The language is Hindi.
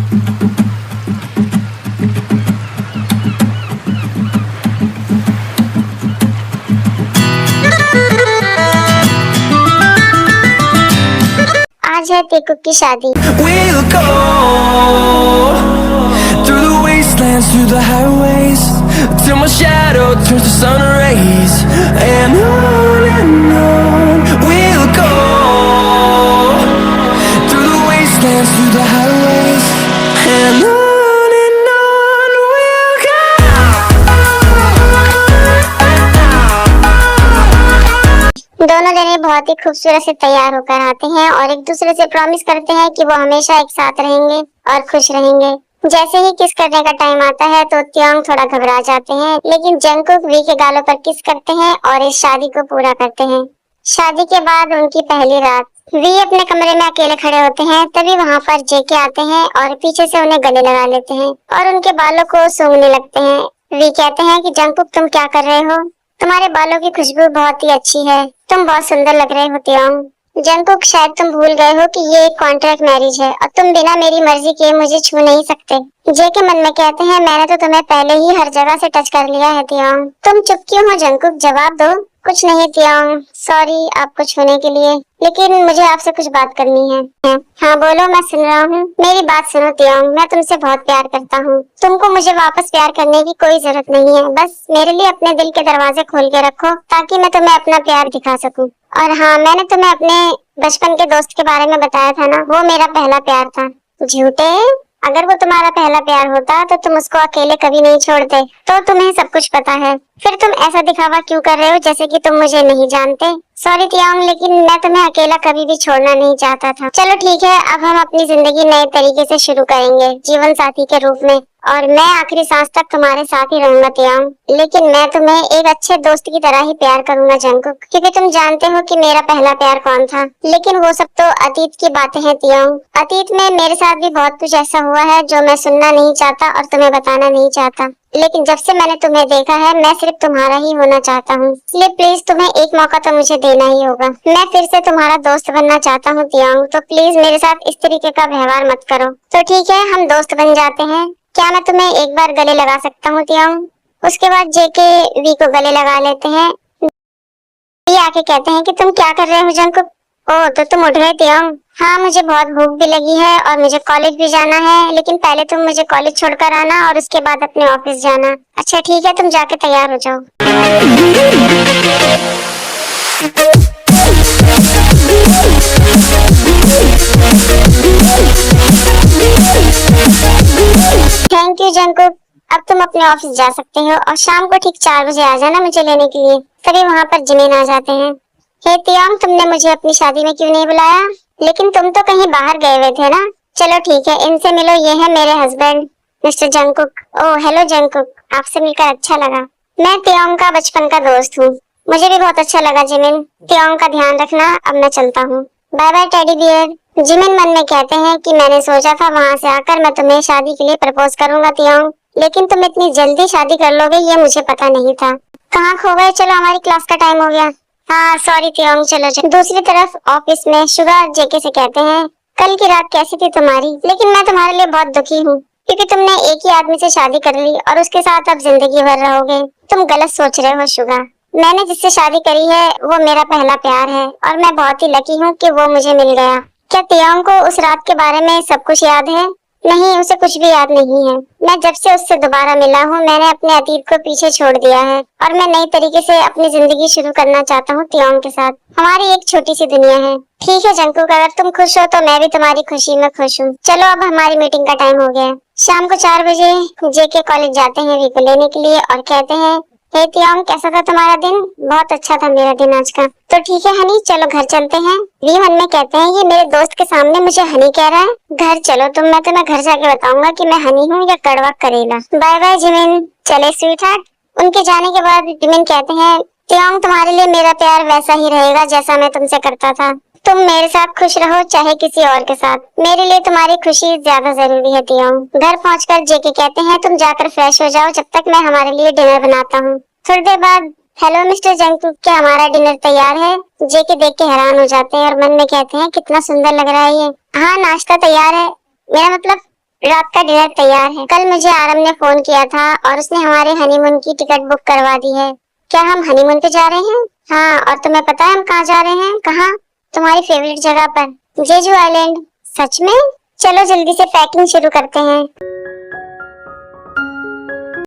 आज है तेकुक की शादी। We'll go through the wastelands, through the highways, till my shadow turns to sun rays, and on we'll go through the wastelands, through the highways, and on we'll go. दोनों जने बहुत ही खूबसूरत से तैयार होकर आते हैं और एक दूसरे से प्रॉमिस करते हैं कि वो हमेशा एक साथ रहेंगे और खुश रहेंगे। जैसे ही किस करने का टाइम आता है तो त्योंग थोड़ा घबरा जाते हैं, लेकिन जंगकुक वी के गालों पर किस करते हैं और इस शादी को पूरा करते हैं। शादी के बाद उनकी पहली रात, वी अपने कमरे में अकेले खड़े होते हैं, तभी वहाँ पर जेके आते हैं और पीछे से उन्हें गले लगा लेते हैं और उनके बालों को सूंघने लगते हैं। वी कहते हैं कि जंगकुक तुम क्या कर रहे हो, तुम्हारे बालों की खुशबू बहुत ही अच्छी है, तुम बहुत सुंदर लग रहे हो त्योंग। जंगकुक शायद तुम भूल गए हो कि ये एक कॉन्ट्रैक्ट मैरिज है और तुम बिना मेरी मर्जी के मुझे छू नहीं सकते। जेके मन में कहते हैं मैंने तो तुम्हें पहले ही हर जगह से टच कर लिया है त्योंग, तुम चुप क्यों हो जंगकुक, जवाब दो। कुछ नहीं त्योंग, सॉरी आपको छूने के लिए, लेकिन मुझे आपसे कुछ बात करनी है। हाँ बोलो, मैं सुन रहा हूँ। मेरी बात सुनो त्योंग, मैं तुमसे बहुत प्यार करता हूँ, तुमको मुझे वापस प्यार करने की कोई जरूरत नहीं है, बस मेरे लिए अपने दिल के दरवाजे खोल के रखो ताकि मैं तुम्हें अपना प्यार दिखा सकूं। और हाँ, मैंने तुम्हें अपने बचपन के दोस्त के बारे में बताया था ना, वो मेरा पहला प्यार था। झूठे, अगर वो तुम्हारा पहला प्यार होता तो तुम उसको अकेले कभी नहीं छोड़ते, तो तुम्हें सब कुछ पता है, फिर तुम ऐसा दिखावा क्यों कर रहे हो जैसे कि तुम मुझे नहीं जानते। सॉरी त्योंग, लेकिन मैं तुम्हें अकेला कभी भी छोड़ना नहीं चाहता था। चलो ठीक है, अब हम अपनी जिंदगी नए तरीके से शुरू करेंगे, जीवन साथी के रूप में, और मैं आखिरी सांस तक तुम्हारे साथ ही रहूंगा त्योंग, लेकिन मैं तुम्हें एक अच्छे दोस्त की तरह ही प्यार करूंगा जंगकुक, क्योंकि तुम जानते हो कि मेरा पहला प्यार कौन था। लेकिन वो सब तो अतीत की बातें हैं त्योंग, अतीत में मेरे साथ भी बहुत कुछ ऐसा हुआ है जो मैं सुनना नहीं चाहता और तुम्हें बताना नहीं चाहता, लेकिन जब से मैंने तुम्हें देखा है मैं सिर्फ तुम्हारा ही होना चाहता हूँ, इसलिए प्लीज तुम्हें एक मौका तो मुझे देना ही होगा। मैं फिर से तुम्हारा दोस्त बनना चाहता हूँ त्योंग, तो प्लीज मेरे साथ इस तरीके का व्यवहार मत करो। तो ठीक है, हम दोस्त बन जाते हैं, क्या मैं तुम्हें एक बार गले लगा सकता हूँ त्योंग। उसके बाद जेके वी को गले लगा लेते हैं। वी आके कहते हैं कि तुम क्या कर रहे हो जंगकुक। ओह, तो तुम उठ गए त्योंग। हाँ, मुझे बहुत भूख भी लगी है और मुझे कॉलेज भी जाना है, लेकिन पहले तुम मुझे कॉलेज छोड़कर आना और उसके बाद अपने ऑफिस जाना। अच्छा ठीक है, तुम जाके तैयार हो जाओ। थैंक यू जंगकुक, अब तुम अपने ऑफिस जा सकते हो और शाम को ठीक 4 बजे आ जाना मुझे लेने के लिए। तभी वहाँ पर जिमिन आ जाते हैं। हे त्योंग, तुमने मुझे अपनी शादी में क्यों नहीं बुलाया? लेकिन तुम तो कहीं बाहर गए हुए थे ना। चलो ठीक है, इनसे मिलो, ये है मेरे husband mister Jungkook. Oh hello Jungkook, आपसे मिलकर अच्छा लगा। मैं त्योंग का बचपन का दोस्त हूँ। मुझे भी बहुत अच्छा लगा जिमिन। त्योंग का ध्यान रखना, अब मैं चलता हूँ। Bye bye teddy bear. Jimin मन में कहते हैं कि मैंने सोचा था वहाँ से आकर मैं तुम्हें शादी के लिए प्रपोज करूंगा त्योंग, लेकिन तुम इतनी जल्दी शादी कर लोगे ये मुझे पता नहीं था। कहाँ खो गए? चलो हमारी क्लास का टाइम हो गया। हाँ सॉरी त्योंग, चलो चलो। दूसरी तरफ ऑफिस में शुगा जेके से कहते हैं कल की रात कैसी थी तुम्हारी? लेकिन मैं तुम्हारे लिए बहुत दुखी हूँ, क्योंकि तुमने एक ही आदमी से शादी कर ली और उसके साथ अब जिंदगी भर रहोगे। तुम गलत सोच रहे हो शुगा, मैंने जिससे शादी करी है वो मेरा पहला प्यार है और मैं बहुत ही लकी हूँ कि वो मुझे मिल गया। क्या त्योंग को उस रात के बारे में सब कुछ याद है? नहीं, उसे कुछ भी याद नहीं है। मैं जब से उससे दोबारा मिला हूँ मैंने अपने अतीत को पीछे छोड़ दिया है और मैं नई तरीके से अपनी जिंदगी शुरू करना चाहता हूँ त्योंग के साथ। हमारी एक छोटी सी दुनिया है। ठीक है जंगकुक, अगर तुम खुश हो तो मैं भी तुम्हारी खुशी में खुश हूँ। चलो अब हमारी मीटिंग का टाइम हो गया है। शाम को 4 बजे जेके कॉलेज जाते हैं वी को लेने के लिए और कहते हैं हे त्योंग, कैसा था तुम्हारा दिन? बहुत अच्छा था मेरा दिन आज का। तो ठीक है हनी, चलो घर चलते हैं। वी मन में कहते हैं ये मेरे दोस्त के सामने मुझे हनी कह रहा है। घर चलो तुम, मैं तुम्हें घर जाके बताऊंगा कि मैं हनी हूँ या कड़वा करेला। Bye bye Jimin. चले स्वीट हार्ट। उनके जाने के बाद जिमिन कहते हैं त्योंग, तुम्हारे लिए मेरा प्यार वैसा ही रहेगा जैसा मैं तुमसे करता था। तुम मेरे साथ खुश रहो चाहे किसी और के साथ, मेरे लिए तुम्हारी खुशी ज्यादा जरूरी है त्योंग। घर पहुंचकर जेके कहते हैं तुम जाकर फ्रेश हो जाओ जब तक मैं हमारे लिए डिनर बनाता हूँ। थोड़ी देर बाद हेलो मिस्टर जंगकुक, क्या हमारा डिनर तैयार है? जेके देख के हैरान हो जाते हैं और मन में कहते हैं कितना सुंदर लग रहा है ये। हाँ नाश्ता तैयार है, मेरा मतलब रात का डिनर तैयार है। कल मुझे आरम ने फोन किया था और उसने हमारे हनीमून की टिकट बुक करवा दी है। क्या हम हनीमून पे जा रहे हैं? हाँ, और तुम्हें पता है हम कहाँ जा रहे हैं? कहाँ? तुम्हारी फेवरेट जगह पर, जेजू आइलैंड। सच में? चलो जल्दी से पैकिंग शुरू करते हैं।